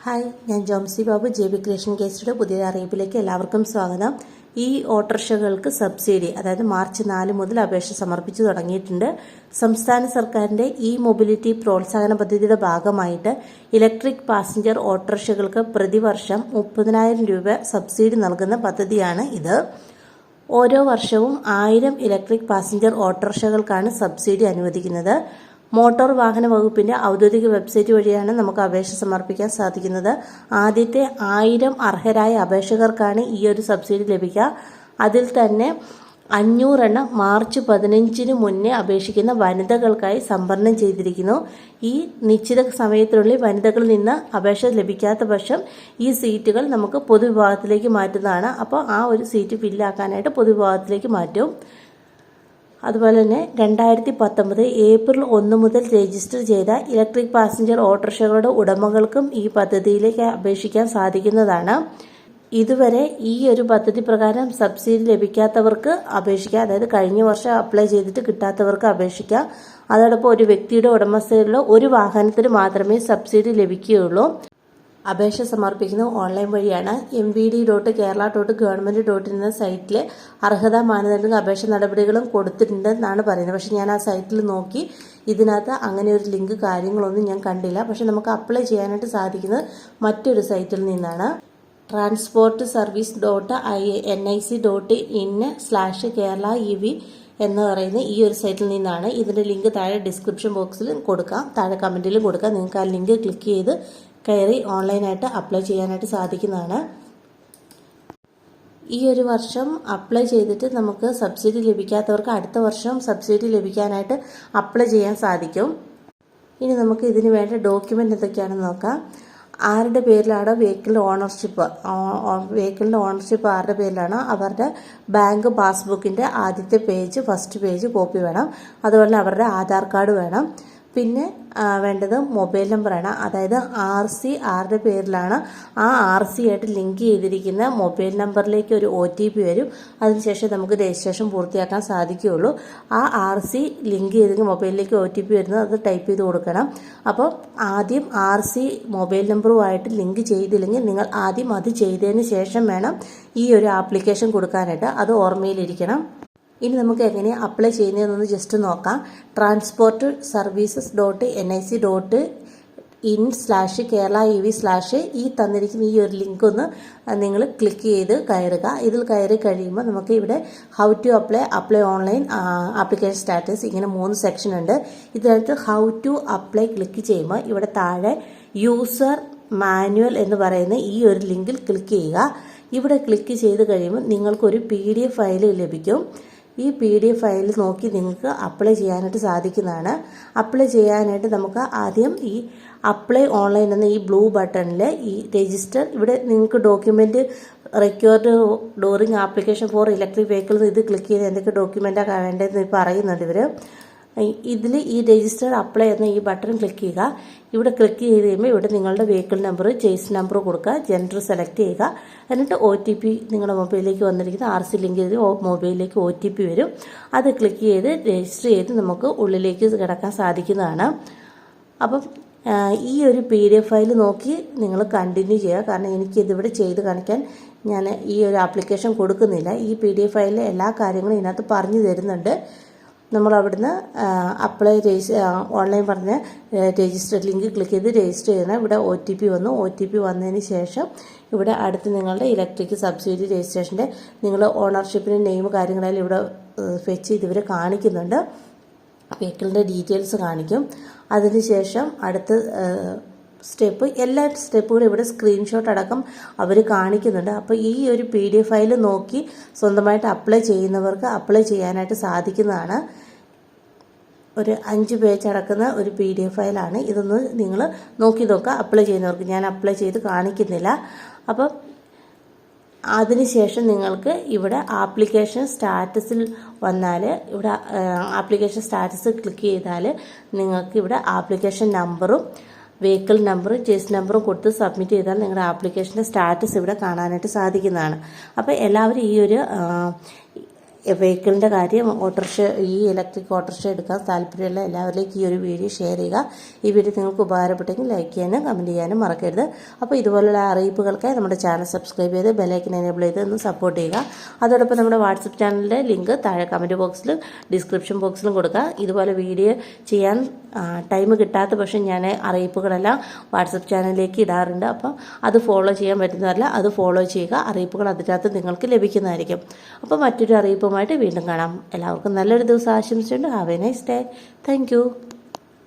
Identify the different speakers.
Speaker 1: Hi, ഞാൻ Jomsy Babu JB creation കേസിയുടെ പുതിയ അറിയിപ്പിലേക്ക് എല്ലാവർക്കും സ്വാഗതം. ഈ ഓട്ടോറിക്ഷകൾക്ക് സബ്സിഡി, അതായത് മാർച്ച് 4 മുതൽ അപേക്ഷ സമർപ്പിച്ചു തുടങ്ങിയിട്ടുണ്ട്. സംസ്ഥാന സർക്കാരിന്റെ ഇ മൊബിലിറ്റി പ്രോത്സാഹന പദ്ധതിയുടെ ഭാഗമായിട്ട് ഇലക്ട്രിക് പാസഞ്ചർ ഓട്ടോറിക്ഷകൾക്ക് പ്രതിവർഷം 30,000 രൂപ സബ്സിഡി നൽകുന്ന പദ്ധതിയാണ് ഇത്. ഓരോ വർഷവും 1000 ഇലക്ട്രിക് പാസഞ്ചർ ഓട്ടോറിക്ഷകൾക്കാണ് സബ്സിഡി അനുവദിക്കുന്നത്. മോട്ടോർ വാഹന വകുപ്പിന്റെ ഔദ്യോഗിക വെബ്സൈറ്റ് വഴിയാണ് നമുക്ക് അപേക്ഷ സമർപ്പിക്കാൻ സാധിക്കുന്നത്. ആദ്യത്തെ 1000 അർഹരായ അപേക്ഷകർക്കാണ് ഈ ഒരു സബ്സിഡി ലഭിക്കുക. അതിൽ തന്നെ 500 എണ്ണം മാർച്ച് 15 മുന്നേ അപേക്ഷിക്കുന്ന വനിതകൾക്കായി സംവരണം ചെയ്തിരിക്കുന്നു. ഈ നിശ്ചിത സമയത്തിനുള്ളിൽ വനിതകളിൽ നിന്ന് അപേക്ഷ ലഭിക്കാത്ത പക്ഷം ഈ സീറ്റുകൾ നമുക്ക് പൊതുവിഭാഗത്തിലേക്ക് മാറ്റുന്നതാണ്. അപ്പോൾ ആ ഒരു സീറ്റ് ഫില്ലാക്കാനായിട്ട് പൊതുവിഭാഗത്തിലേക്ക് മാറ്റും. അതുപോലെ തന്നെ 2019 ഏപ്രിൽ 1 മുതൽ രജിസ്റ്റർ ചെയ്ത ഇലക്ട്രിക് പാസഞ്ചർ ഓട്ടോറിക്ഷകളുടെ ഉടമകൾക്കും ഈ പദ്ധതിയിലേക്ക് അപേക്ഷിക്കാൻ സാധിക്കുന്നതാണ്. ഇതുവരെ ഈ ഒരു പദ്ധതി പ്രകാരം സബ്സിഡി ലഭിക്കാത്തവർക്ക് അപേക്ഷിക്കാം. അതായത് കഴിഞ്ഞ വർഷം അപ്ലൈ ചെയ്തിട്ട് കിട്ടാത്തവർക്ക് അപേക്ഷിക്കാം. അതോടൊപ്പം ഒരു വ്യക്തിയുടെ ഉടമസ്ഥതയിലുള്ള ഒരു വാഹനത്തിന് മാത്രമേ സബ്സിഡി ലഭിക്കുകയുള്ളൂ. അപേക്ഷ സമർപ്പിക്കുന്നത് ഓൺലൈൻ വഴിയാണ്. mvd.kerala.government.in എന്ന സൈറ്റിൽ അർഹതാ മാനദണ്ഡങ്ങളും അപേക്ഷ നടപടികളും കൊടുത്തിട്ടുണ്ടെന്നാണ് പറയുന്നത്. പക്ഷെ ഞാൻ ആ സൈറ്റിൽ നോക്കി, ഇതിനകത്ത് അങ്ങനെ ഒരു ലിങ്ക് കാര്യങ്ങളൊന്നും ഞാൻ കണ്ടില്ല. പക്ഷെ നമുക്ക് അപ്ലൈ ചെയ്യാനായിട്ട് സാധിക്കുന്നത് മറ്റൊരു സൈറ്റിൽ നിന്നാണ്. transportservice.nic.in/kerala എന്ന് പറയുന്ന ഈ ഒരു സൈറ്റിൽ നിന്നാണ്. ഇതിൻ്റെ ലിങ്ക് താഴെ ഡിസ്ക്രിപ്ഷൻ ബോക്സിലും കൊടുക്കാം, താഴെ കമൻറ്റിലും കൊടുക്കാം. നിങ്ങൾക്ക് ആ ലിങ്ക് ക്ലിക്ക് ചെയ്ത് കയറി ഓൺലൈനായിട്ട് അപ്ലൈ ചെയ്യാനായിട്ട് സാധിക്കുന്നതാണ്. ഈ ഒരു വർഷം അപ്ലൈ ചെയ്തിട്ട് നമുക്ക് സബ്സിഡി ലഭിക്കാത്തവർക്ക് അടുത്ത വർഷം സബ്സിഡി ലഭിക്കാനായിട്ട് അപ്ലൈ ചെയ്യാൻ സാധിക്കും. ഇനി നമുക്ക് ഇതിന് വേണ്ട ഡോക്യുമെൻ്റ് എന്തൊക്കെയാണെന്ന് നോക്കാം. ആരുടെ പേരിലാണോ വെഹിക്കിളിൻ്റെ ഓണർഷിപ്പ് ആരുടെ പേരിലാണോ അവരുടെ ബാങ്ക് പാസ്ബുക്കിൻ്റെ ആദ്യത്തെ പേജ്, ഫസ്റ്റ് പേജ് കോപ്പി വേണം. അതുപോലെ അവരുടെ ആധാർ കാർഡ് വേണം. പിന്നെ വേണ്ടത് മൊബൈൽ നമ്പറാണ്. അതായത് RC ആരുടെ പേരിലാണ് ആ RC ആയിട്ട് ലിങ്ക് ചെയ്തിരിക്കുന്ന മൊബൈൽ നമ്പറിലേക്ക് ഒരു OTP വരും. അതിനുശേഷം നമുക്ക് രജിസ്ട്രേഷൻ പൂർത്തിയാക്കാൻ സാധിക്കുകയുള്ളൂ. ആ RC ലിങ്ക് ചെയ്തെങ്കിൽ മൊബൈലിലേക്ക് OTP വരുന്നത് അത് ടൈപ്പ് ചെയ്ത് കൊടുക്കണം. അപ്പോൾ ആദ്യം RC മൊബൈൽ നമ്പറുമായിട്ട് ലിങ്ക് ചെയ്തില്ലെങ്കിൽ നിങ്ങൾ ആദ്യം അത് ചെയ്തതിന് ശേഷം വേണം ഈ ഒരു ആപ്ലിക്കേഷൻ കൊടുക്കാനായിട്ട്. അത് ഓർമ്മയിലിരിക്കണം. ഇനി നമുക്ക് എങ്ങനെ അപ്ലൈ ചെയ്യുന്നതെന്നൊന്ന് ജസ്റ്റ് നോക്കാം. transportservices.nic.in/kerala ഈ തന്നിരിക്കുന്ന ഈ ഒരു ലിങ്ക് ഒന്ന് നിങ്ങൾ ക്ലിക്ക് ചെയ്ത് കയറുക. ഇതിൽ കയറി കഴിയുമ്പോൾ നമുക്ക് ഇവിടെ how to apply online, application status, ഇങ്ങനെ 3 സെക്ഷൻ ഉണ്ട്. ഇതിനകത്ത് ഹൗ ടു അപ്ലൈ ക്ലിക്ക് ചെയ്യുമ്പോൾ ഇവിടെ താഴെ യൂസർ മാനുവൽ എന്ന് പറയുന്ന ഈ ഒരു ലിങ്കിൽ ക്ലിക്ക് ചെയ്യുക. ഇവിടെ ക്ലിക്ക് ചെയ്ത് കഴിയുമ്പോൾ നിങ്ങൾക്കൊരു PDF ഫയൽ ലഭിക്കും. ഈ PDF ഫയൽ നോക്കി നിങ്ങൾക്ക് അപ്ലൈ ചെയ്യാനായിട്ട് സാധിക്കുന്നതാണ്. അപ്ലൈ ചെയ്യാനായിട്ട് നമുക്ക് ആദ്യം ഈ അപ്ലൈ ഓൺലൈൻ എന്ന ഈ ബ്ലൂ ബട്ടണിൽ ഈ രജിസ്റ്റർ, ഇവിടെ നിങ്ങൾക്ക് document required during application for electric vehicle ഇത് ക്ലിക്ക് ചെയ്ത് എന്തൊക്കെ ഡോക്യുമെൻറ്റാണ് വേണ്ടതെന്ന് പറയുന്നുണ്ട് ഇവർ. ഇതിൽ ഈ രജിസ്റ്റർ അപ്ലൈ എന്ന ഈ ബട്ടൺ ക്ലിക്ക് ചെയ്യുക. ഇവിടെ ക്ലിക്ക് ചെയ്ത് കഴിയുമ്പോൾ ഇവിടെ നിങ്ങളുടെ വെഹിക്കിൾ നമ്പർ, ചേസ് നമ്പർ കൊടുക്കുക, ജെൻഡർ സെലക്ട് ചെയ്യുക. എന്നിട്ട് OTP നിങ്ങളുടെ മൊബൈലിലേക്ക് വന്നിരിക്കുന്ന RC ലിങ്ക് ചെയ്ത് മൊബൈലിലേക്ക് OTP വരും. അത് ക്ലിക്ക് ചെയ്ത് രജിസ്റ്റർ ചെയ്ത് നമുക്ക് ഉള്ളിലേക്ക് കിടക്കാൻ സാധിക്കുന്നതാണ്. അപ്പം ഈ ഒരു PDF ഫയൽ നോക്കി നിങ്ങൾ കണ്ടിന്യൂ ചെയ്യുക. കാരണം എനിക്കിതിവിടെ ചെയ്ത് കാണിക്കാൻ ഞാൻ ഈ ഒരു ആപ്ലിക്കേഷൻ കൊടുക്കുന്നില്ല. ഈ PDF ഫയലിലെ എല്ലാ കാര്യങ്ങളും ഇതിനകത്ത് പറഞ്ഞു തരുന്നുണ്ട്. നമ്മൾ അവിടുന്ന് ഓൺലൈൻ പറഞ്ഞ രജിസ്റ്റർ ലിങ്ക് ക്ലിക്ക് ചെയ്ത് രജിസ്റ്റർ ചെയ്യണം. ഇവിടെ OTP വന്നു. OTP വന്നതിന് ശേഷം ഇവിടെ അടുത്ത് നിങ്ങളുടെ ഇലക്ട്രിക് സബ്സിഡി രജിസ്ട്രേഷൻ്റെ നിങ്ങൾ ഓണർഷിപ്പിൻ്റെ നെയിം കാര്യങ്ങളെല്ലാം ഇവിടെ ഫെച്ച് ചെയ്ത് ഇവർ കാണിക്കുന്നുണ്ട്. വെഹിക്കിളിൻ്റെ ഡീറ്റെയിൽസ് കാണിക്കും. അതിനുശേഷം അടുത്ത സ്റ്റെപ്പ്, എല്ലാ സ്റ്റെപ്പുകളും ഇവിടെ സ്ക്രീൻഷോട്ട് അടക്കം അവർ കാണിക്കുന്നുണ്ട്. അപ്പോൾ ഈ ഒരു PDF ഫയൽ നോക്കി സ്വന്തമായിട്ട് അപ്ലൈ ചെയ്യുന്നവർക്ക് അപ്ലൈ ചെയ്യാനായിട്ട് സാധിക്കുന്നതാണ്. ഒരു 5 പേജ് അടക്കുന്ന ഒരു PDF ഫയലാണ്. ഇതൊന്ന് നിങ്ങൾ നോക്കി നോക്കുക അപ്ലൈ ചെയ്യുന്നവർക്ക്. ഞാൻ അപ്ലൈ ചെയ്ത് കാണിക്കുന്നില്ല. അപ്പം അതിനുശേഷം നിങ്ങൾക്ക് ഇവിടെ ആപ്ലിക്കേഷൻ സ്റ്റാറ്റസിൽ വന്നാൽ ഇവിടെ ആപ്ലിക്കേഷൻ സ്റ്റാറ്റസ് ക്ലിക്ക് ചെയ്താൽ നിങ്ങൾക്ക് ഇവിടെ ആപ്ലിക്കേഷൻ നമ്പറും വെഹിക്കിൾ നമ്പറും ചേസ് നമ്പറും കൊടുത്ത് സബ്മിറ്റ് ചെയ്താൽ നിങ്ങളുടെ ആപ്ലിക്കേഷൻ്റെ സ്റ്റാറ്റസ് ഇവിടെ കാണാനായിട്ട് സാധിക്കുന്നതാണ്. അപ്പോൾ എല്ലാവരും ഈ ഒരു വെഹിക്കിളിൻ്റെ കാര്യം ഓട്ടോറിക്ഷ, ഈ ഇലക്ട്രിക് ഓട്ടോറിക്ഷ എടുക്കാൻ താല്പര്യമുള്ള എല്ലാവരിലേക്കും ഈ ഒരു വീഡിയോ ഷെയർ ചെയ്യുക. ഈ വീഡിയോ നിങ്ങൾക്ക് ഉപകാരപ്പെട്ടെങ്കിൽ ലൈക്ക് ചെയ്യാനും കമൻറ്റ് ചെയ്യാനും മറക്കരുത്. അപ്പോൾ ഇതുപോലുള്ള അറിയിപ്പുകൾക്കായി നമ്മുടെ ചാനൽ സബ്സ്ക്രൈബ് ചെയ്ത് ബെല്ലൈക്കൻ എനേബിൾ ചെയ്ത് ഒന്ന് സപ്പോർട്ട് ചെയ്യുക. അതോടൊപ്പം നമ്മുടെ വാട്സപ്പ് ചാനലിൻ്റെ ലിങ്ക് താഴെ കമൻറ്റ് ബോക്സിലും ഡിസ്ക്രിപ്ഷൻ ബോക്സിലും കൊടുക്കുക. ഇതുപോലെ വീഡിയോ ചെയ്യാൻ ടൈം കിട്ടാത്ത പക്ഷം ഞാൻ അറിയിപ്പുകളെല്ലാം വാട്സപ്പ് ചാനലിലേക്ക് ഇടാറുണ്ട്. അപ്പം അത് ഫോളോ ചെയ്യാൻ പറ്റുന്നതല്ല, അത് ഫോളോ ചെയ്യുക. അറിയിപ്പുകൾ അതിനകത്ത് നിങ്ങൾക്ക് ലഭിക്കുന്നതായിരിക്കും. അപ്പോൾ മറ്റൊരു അറിയിപ്പുമായിട്ട് വീണ്ടും കാണാം. എല്ലാവർക്കും നല്ലൊരു ദിവസം ആശംസിച്ചുകൊണ്ട് have A nice day. Thank you.